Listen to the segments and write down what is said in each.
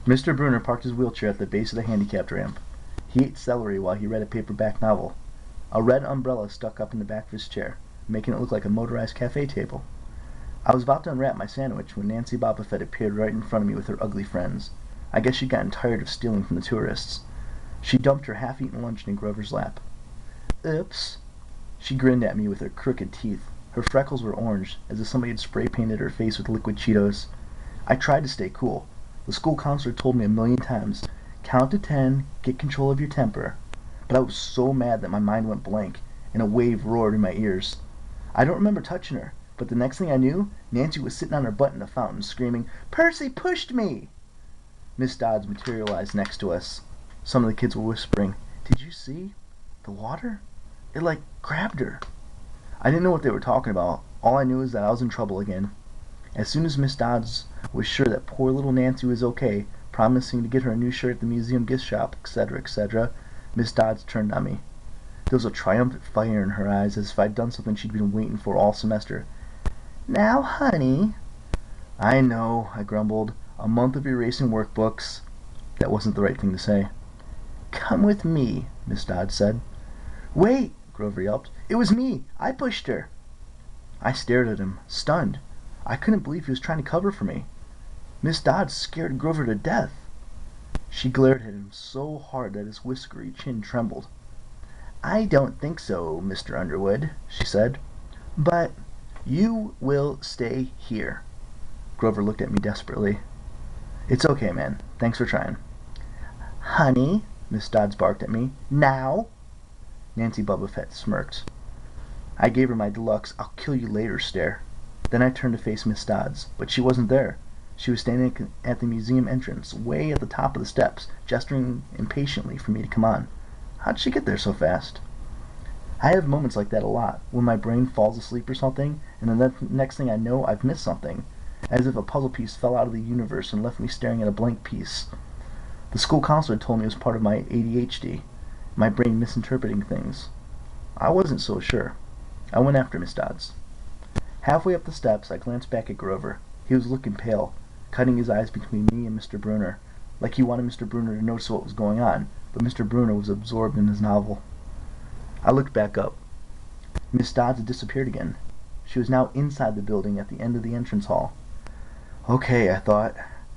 Mr. Bruner parked his wheelchair at the base of the handicapped ramp. He ate celery while he read a paperback novel. A red umbrella stuck up in the back of his chair, making it look like a motorized cafe table. I was about to unwrap my sandwich when Nancy Bobofet appeared right in front of me with her ugly friends. I guess she'd gotten tired of stealing from the tourists. She dumped her half-eaten luncheon in Grover's lap. "Oops." She grinned at me with her crooked teeth. Her freckles were orange, as if somebody had spray-painted her face with liquid Cheetos. I tried to stay cool. The school counselor told me a million times, "Count to 10, get control of your temper." But I was so mad that my mind went blank, and a wave roared in my ears. I don't remember touching her, but the next thing I knew, Nancy was sitting on her butt in the fountain, screaming, "Percy pushed me!" Miss Dodds materialized next to us. Some of the kids were whispering, "Did you see? The water? It grabbed her." I didn't know what they were talking about. All I knew is that I was in trouble again. As soon as Miss Dodds was sure that poor little Nancy was okay, promising to get her a new shirt at the museum gift shop, etc., etc., Miss Dodds turned on me. There was a triumphant fire in her eyes, as if I'd done something she'd been waiting for all semester. "Now, honey." "I know," I grumbled. "A month of erasing workbooks." That wasn't the right thing to say. "Come with me," Miss Dodds said. "Wait," Grover yelped. "It was me. I pushed her." I stared at him, stunned. I couldn't believe he was trying to cover for me. Miss Dodds scared Grover to death. She glared at him so hard that his whiskery chin trembled. "I don't think so, Mr. Underwood," she said. "But you will stay here." Grover looked at me desperately. "It's okay, man. Thanks for trying." "Honey," Miss Dodds barked at me. "Now." Nancy Bobofet smirked. I gave her my deluxe "I'll kill you later" stare. Then I turned to face Miss Dodds, but she wasn't there. She was standing at the museum entrance, way at the top of the steps, gesturing impatiently for me to come on. How'd she get there so fast? I have moments like that a lot, when my brain falls asleep or something, and then the next thing I know, I've missed something, as if a puzzle piece fell out of the universe and left me staring at a blank piece. The school counselor told me it was part of my ADHD, my brain misinterpreting things. I wasn't so sure. I went after Miss Dodds. Halfway up the steps, I glanced back at Grover. He was looking pale, cutting his eyes between me and Mr. Bruner, like he wanted Mr. Bruner to notice what was going on, but Mr. Bruner was absorbed in his novel. I looked back up. Miss Dodds had disappeared again. She was now inside the building at the end of the entrance hall. Okay, I thought.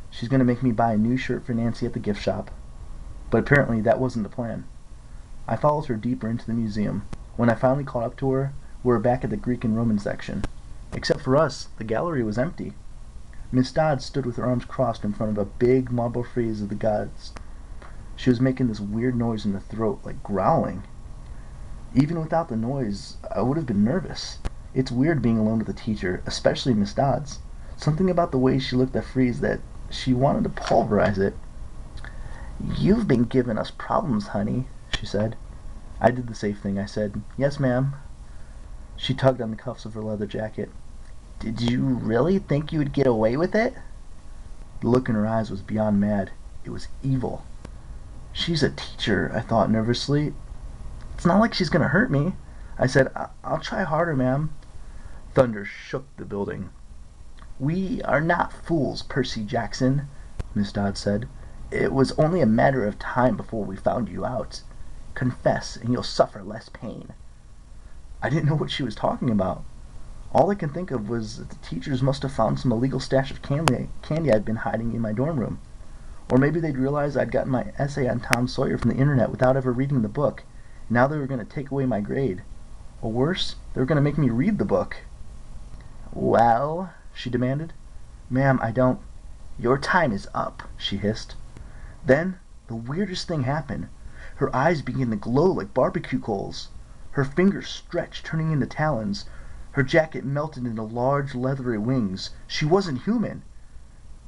She's going to make me buy a new shirt for Nancy at the gift shop. But apparently that wasn't the plan. I followed her deeper into the museum. When I finally caught up to her, we were back at the Greek and Roman section. Except for us, the gallery was empty. Miss Dodds stood with her arms crossed in front of a big marble frieze of the gods. She was making this weird noise in her throat, like growling. Even without the noise, I would have been nervous. It's weird being alone with a teacher, especially Miss Dodds. Something about the way she looked at frieze that she wanted to pulverize it. "You've been giving us problems, honey," she said. I did the safe thing. I said, "Yes, ma'am." She tugged on the cuffs of her leather jacket. "Did you really think you would get away with it?" The look in her eyes was beyond mad. It was evil. "She's a teacher," I thought nervously. "It's not like she's going to hurt me." I said, I'll try harder, ma'am." Thunder shook the building. "We are not fools, Percy Jackson," Miss Dodd said. "It was only a matter of time before we found you out. Confess, and you'll suffer less pain." I didn't know what she was talking about. All I could think of was that the teachers must have found some illegal stash of candy I'd been hiding in my dorm room. Or maybe they'd realized I'd gotten my essay on Tom Sawyer from the internet without ever reading the book. Now they were going to take away my grade. Or worse, they were going to make me read the book. "Well?" she demanded. "Ma'am, I don't—" "Your time is up," she hissed. Then, the weirdest thing happened. Her eyes began to glow like barbecue coals. Her fingers stretched, turning into talons. Her jacket melted into large, leathery wings. She wasn't human.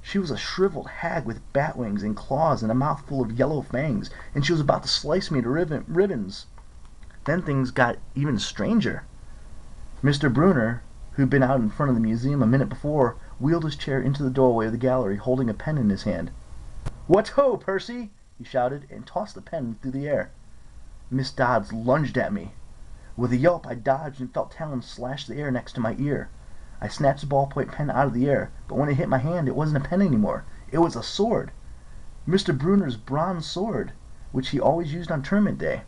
She was a shriveled hag with bat wings and claws and a mouth full of yellow fangs, and she was about to slice me to ribbons. Then things got even stranger. Mr. Bruner, who'd been out in front of the museum a minute before, wheeled his chair into the doorway of the gallery, holding a pen in his hand. "What ho, Percy!" he shouted, and tossed the pen through the air. Miss Dodds lunged at me. With a yelp, I dodged and felt talons slash the air next to my ear. I snatched the ballpoint pen out of the air, but when it hit my hand, it wasn't a pen anymore. It was a sword. Mr. Bruner's bronze sword, which he always used on tournament day.